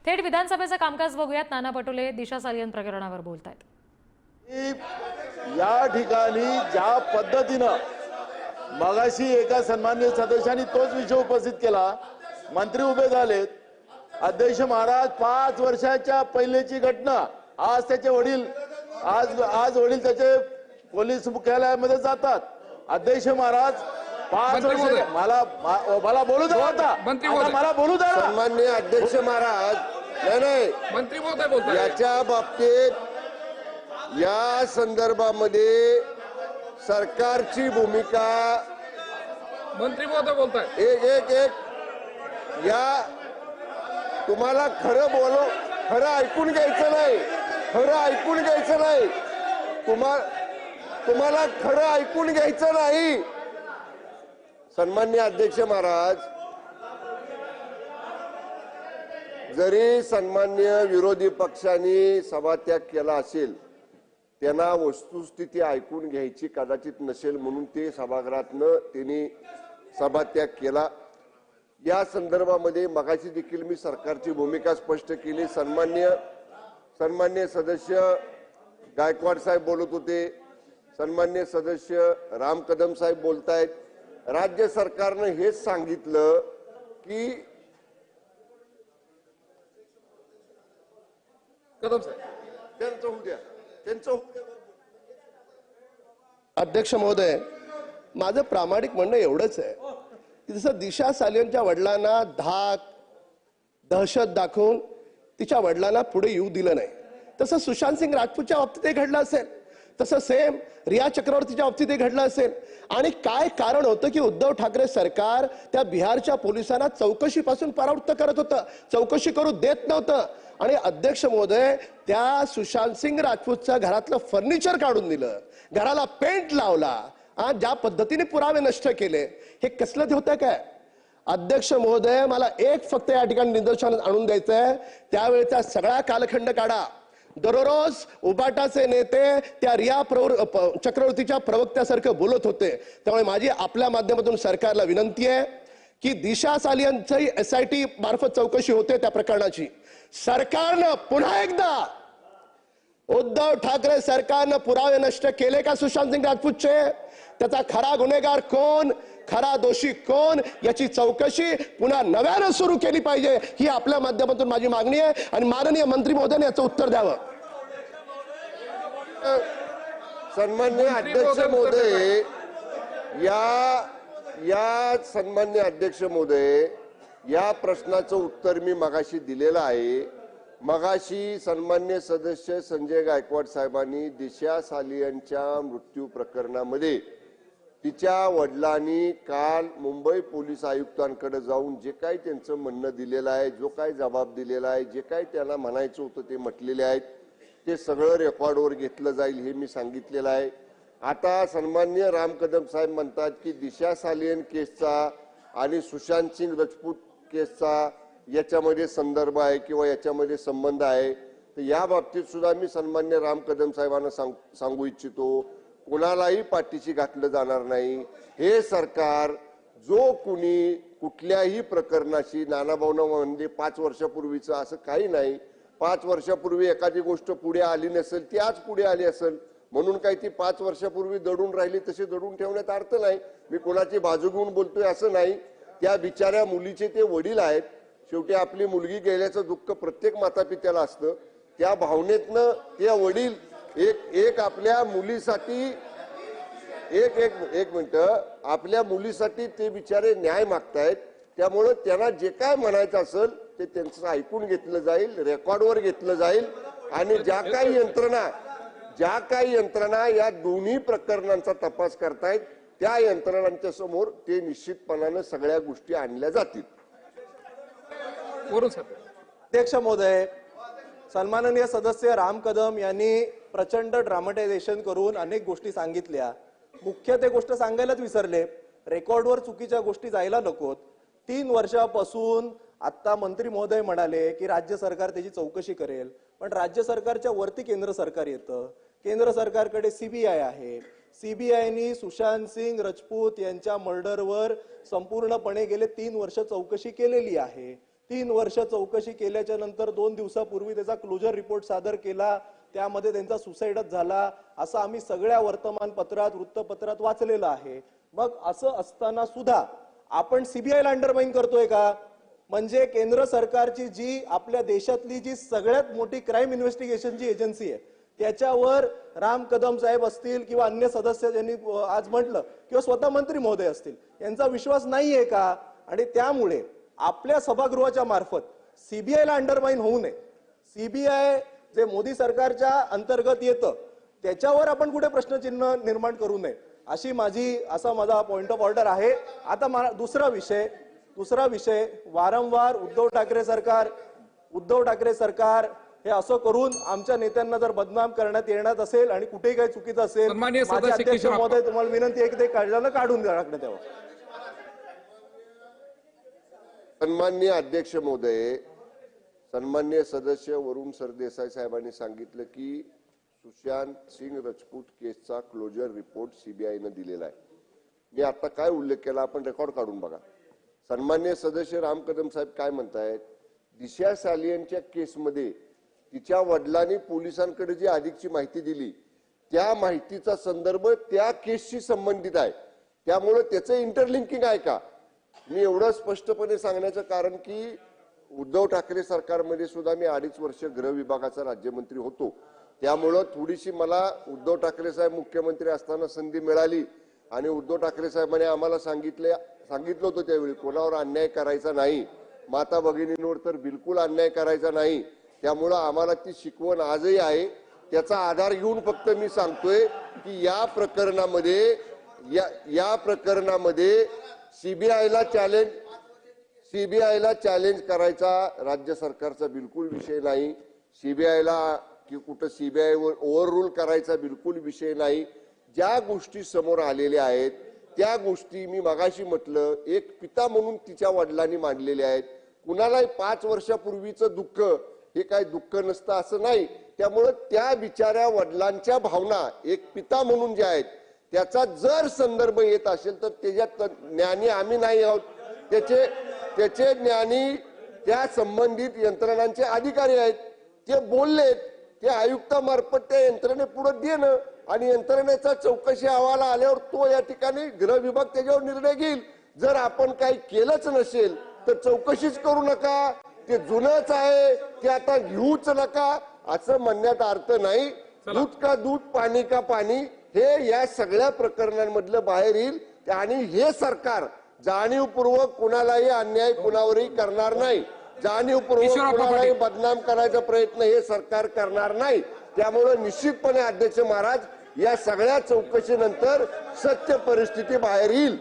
थेट विधानसभेचं कामकाज बघूयात. नाना पटोले दिशा सालियन प्रकरणावर बोलतायत. या ठिकाणी ज्या पद्धतीनं मगाशी एका सन्माननीय सदस्यांनी तोच विषय उपस्थित केला, मंत्री उभे झालेत, अध्यक्ष महाराज 5 वर्षाच्या पहिलेची घटना, आज त्याचे वडील आज वडील त्याचे पोलीस मुख्यालयामध्ये जातात. अध्यक्ष महाराज 5 वर्ष मला बोलू द्या, आता मला बोलू द्या. सन्माननीय अध्यक्ष महाराज, नाही मंत्री महोदय बोलतात याच्या बाबतीत या संदर्भामध्ये सरकारची भूमिका मंत्री महोदय बोलतात. एक या तुम्हाला खरं ऐकून घ्यायचं नाही, तुम्हाला खरं ऐकून घ्यायचं नाही. सन्माननीय अध्यक्ष महाराज, जरी सन्माननीय विरोधी पक्षांनी सभात्याग केला असेल, त्यांना वस्तुस्थिती ऐकून घ्यायची कदाचित नसेल म्हणून ते सभागृहातनं त्यांनी सभात्याग केला. या संदर्भामध्ये मगाशी देखील मी सरकारची भूमिका स्पष्ट केली. सन्मान्य सदस्य गायकवाड साहेब बोलत होते, सन्मान्य सदस्य राम कदम साहेब बोलतायत. राज्य सरकारनं हेच सांगितलं की कदम साहेब त्यांचं होऊ द्या. अध्यक्ष महोदय, माझं प्रामाणिक म्हणणं एवढंच आहे की जसं दिशा सालियनच्या वडिलांना धाक दहशत दाखवून तिच्या वडिलांना पुढे येऊ दिलं नाही, तसं सुशांत सिंग राजपूतच्या बाबतीत हे घडलं असेल, तसं सेम रिया चक्रवर्तीच्या बाबतीत हे घडलं असेल. आणि काय कारण होतं की उद्धव ठाकरे सरकार त्या बिहारच्या पोलिसांना चौकशीपासून परावृत्त करत होतं, चौकशी करू देत नव्हतं. आणि अध्यक्ष महोदय, त्या सुशांत सिंग राजपूतच्या घरातलं फर्निचर काढून दिलं, घराला पेंट लावला, ज्या पद्धतीने पुरावे नष्ट केले, हे कसलं होतं काय? अध्यक्ष महोदय, मला एक फक्त या ठिकाणी निदर्शनात आणून द्यायचंय, त्यावेळेचा सगळा कालखंड काढा. दररोज उबाटाचे नेते त्या रिया चक्रवर्तीच्या प्रवक्त्यासारखं बोलत होते. त्यामुळे माझी आपल्या माध्यमातून सरकारला विनंती आहे की दिशा सालियनची SIT मार्फत चौकशी होते त्या प्रकरणाची. सरकारनं पुन्हा एकदा उद्धव ठाकरे सरकारनं पुरावे नष्ट केले का सुशांत सिंग राजपूतचे? त्याचा खरा गुन्हेगार कोण, खरा दोषी कोण, याची चौकशी पुन्हा नव्यानं सुरू केली पाहिजे, ही आपल्या माध्यमातून माझी मागणी आहे. आणि माननीय मंत्री महोदयांनी याचं उत्तर द्यावं. सन्माननीय अध्यक्ष महोदय, या सन्माननीय अध्यक्ष महोदय, या प्रश्नाचं उत्तर मी मगाशी दिलेलं आहे. मगाशी सन्माननीय सदस्य संजय गायकवाड साहेबांनी दिशा सालियनच्या मृत्यू प्रकरणामध्ये तिच्या वडिलांनी काल मुंबई पोलीस आयुक्तांकडे जाऊन जे काही त्यांचं म्हणणं दिलेलं आहे, जो काही जबाब दिलेला आहे, जे काही त्यांना म्हणायचं होतं ते म्हटलेले आहेत, ते सगळं रेकॉर्डवर घेतलं जाईल हे मी सांगितलेलं आहे. आता सन्माननीय राम कदम साहेब म्हणतात की दिशा सालियन केसचा आणि सुशांत सिंग राजपूत केसचा याच्यामध्ये संदर्भ आहे किंवा याच्यामध्ये संबंध आहे. तर या बाबतीत सुद्धा मी सन्मान्य राम कदम साहेबांना सांगू इच्छितो, कोणालाही पाठीशी घातलं जाणार नाही. हे सरकार जो कुणी कुठल्याही प्रकरणाशी, नानाभाऊंना म्हणजे 5 वर्षापूर्वीचं असं काही नाही, 5 वर्षापूर्वी एखादी गोष्ट पुढे आली नसेल ती आज पुढे आली असेल म्हणून काही ती 5 वर्षापूर्वी दडून राहिली तशी दडून ठेवण्यात अर्थ नाही. मी कोणाची बाजू घेऊन बोलतोय असं नाही. त्या बिचाऱ्या मुलीचे ते वडील आहेत. शेवटी आपली मुलगी गेल्याचं दुःख प्रत्येक मातापित्याला असतं. त्या भावनेतनं ते वडील एक आपल्या मुलीसाठी एक मिनिट आपल्या मुलीसाठी ते बिचारे न्याय मागतायत. त्यामुळं त्यांना जे काय म्हणायचं असेल ते त्यांचं ऐकून घेतलं जाईल, रेकॉर्डवर घेतलं जाईल. आणि ज्या काही यंत्रणा या दोन्ही प्रकरणांचा तपास करतायत त्या यंत्रणांच्या समोर ते निश्चितपणानं सगळ्या गोष्टी आणल्या जातील. अध्यक्ष महोदय, सन्माननीय सदस्य राम कदम यांनी प्रचंड ड्रामटायझेशन करून अनेक गोष्टी सांगितल्या. मुख्य ते गोष्ट सांगायलाच विसरले, रेकॉर्डवर चुकीच्या गोष्टी जायला नकोत. 3 वर्षापासून आता मंत्री महोदय म्हणाले की राज्य सरकार त्याची चौकशी करेल, पण राज्य सरकारच्या वरती केंद्र सरकार येतं. केंद्र सरकारकडे CBI आहे. CBIनी सुशांत सिंग राजपूत यांच्या मर्डरवर संपूर्णपणे गेले 3 वर्ष चौकशी केलेली आहे. 3 वर्ष चौकशी केल्याच्या नंतर 2 दिवसापूर्वी त्याचा क्लोजर रिपोर्ट सादर केला, त्यामध्ये त्यांचा सुसाईडच झाला असं आम्ही सगळ्या वर्तमानपत्रात वृत्तपत्रात वाचलेलं आहे. मग असं असताना सुद्धा आपण सीबीआयला अंडरमाइन करतोय का? म्हणजे केंद्र सरकारची जी आपल्या देशातली जी सगळ्यात मोठी क्राईम इन्व्हेस्टिगेशनची एजन्सी आहे त्याच्यावर राम कदम साहेब असतील किंवा अन्य सदस्य ज्यांनी आज म्हटलं किंवा स्वतः मंत्री महोदय असतील यांचा विश्वास नाहीये का? आणि त्यामुळे आपल्या सभागृहाच्या मार्फत सीबीआयला अंडरमाइन होऊ नये, सीबीआय जे मोदी सरकारच्या अंतर्गत येतं त्याच्यावर आपण कुठे प्रश्नचिन्ह निर्माण करू नये असा माझा पॉइंट ऑफ ऑर्डर आहे. आता दुसरा विषय वारंवार उद्धव ठाकरे सरकार हे असं करून आमच्या नेत्यांना जर बदनाम करण्यात येणार असेल आणि कुठेही काही चुकीचं असेल, सन्माननीय माझे सदस्य अध्यक्ष किशोर महोदय तुम्हाला विनंती आहे की ते काढून टाकण्यात यावं. सन्माननीय अध्यक्ष महोदय, सन्माननीय सदस्य वरुण सरदेसाई साहेबांनी सांगितलं की सुशांत सिंग राजपूत केसचा क्लोजर रिपोर्ट सीबीआयनं दिलेला आहे. मी आता काय उल्लेख केला आपण रेकॉर्ड काढून बघा. सन्माननीय सदस्य राम कदम साहेब काय म्हणतायत, दिशा सालियनच्या केसमध्ये तिच्या वडिलांनी पोलिसांकडे जी अधिकची माहिती दिली त्या माहितीचा संदर्भ त्या केसशी संबंधित आहे, त्यामुळे त्याचं इंटरलिंकिंग आहे का? मी एवढं स्पष्टपणे सांगण्याचं कारण की उद्धव ठाकरे सरकारमध्ये सुद्धा मी 2.5 वर्ष गृह विभागाचा राज्यमंत्री होतो, त्यामुळं थोडीशी मला उद्धव ठाकरे साहेब मुख्यमंत्री असताना संधी मिळाली आणि उद्धव ठाकरे साहेबांनी आम्हाला सांगितलं होतं त्यावेळी कोणावर अन्याय करायचा नाही, माता भगिनींवर तर बिलकुल अन्याय करायचा नाही. त्यामुळं आम्हाला ती शिकवण आजही आहे. त्याचा आधार घेऊन फक्त मी सांगतोय की या प्रकरणामध्ये सीबीआयला चॅलेंज करायचा राज्य सरकारचा बिलकुल विषय नाही. सीबीआयला की कुठं सीबीआयवर ओव्हररूल करायचा बिलकुल विषय नाही. ज्या गोष्टी समोर आलेल्या आहेत त्या गोष्टी मी मगाशी म्हटलं एक पिता म्हणून तिच्या वडिलांनी मांडलेल्या आहेत. कुणालाही 5 वर्षापूर्वीचं दुःख हे काही दुःख नसतं असं नाही. त्यामुळं त्या बिचाऱ्या वडिलांच्या भावना एक पिता म्हणून ज्या आहेत त्याचा जर संदर्भ येत असेल तर त्याच्यात ज्ञानी आम्ही नाही आहोत, त्याचे ज्ञानी त्या संबंधित यंत्रणांचे अधिकारी आहेत. ते बोललेत, ते आयुक्तामार्फत त्या यंत्रणे पुढे देणं आणि यंत्रणेचा चौकशी अहवाल आल्यावर तो या ठिकाणी गृह विभाग त्याच्यावर निर्णय घेईल. जर आपण काही केलंच नसेल तर चौकशीच करू नका, ते जुनच आहे ते आता घेऊच नका असं म्हणण्यात अर्थ नाही. दूध का दूध पाणी का पाणी हे या सगळ्या प्रकरणांमधलं बाहेर येईल आणि हे सरकार जाणीवपूर्वक कुणालाही अन्याय कुणावरही करणार नाही, जाणीवपूर्वक कुणालाही बदनाम करायचा प्रयत्न हे सरकार करणार नाही. त्यामुळे निश्चितपणे अध्यक्ष महाराज या सगळ्या चौकशीनंतर सत्य परिस्थिती बाहेर येईल.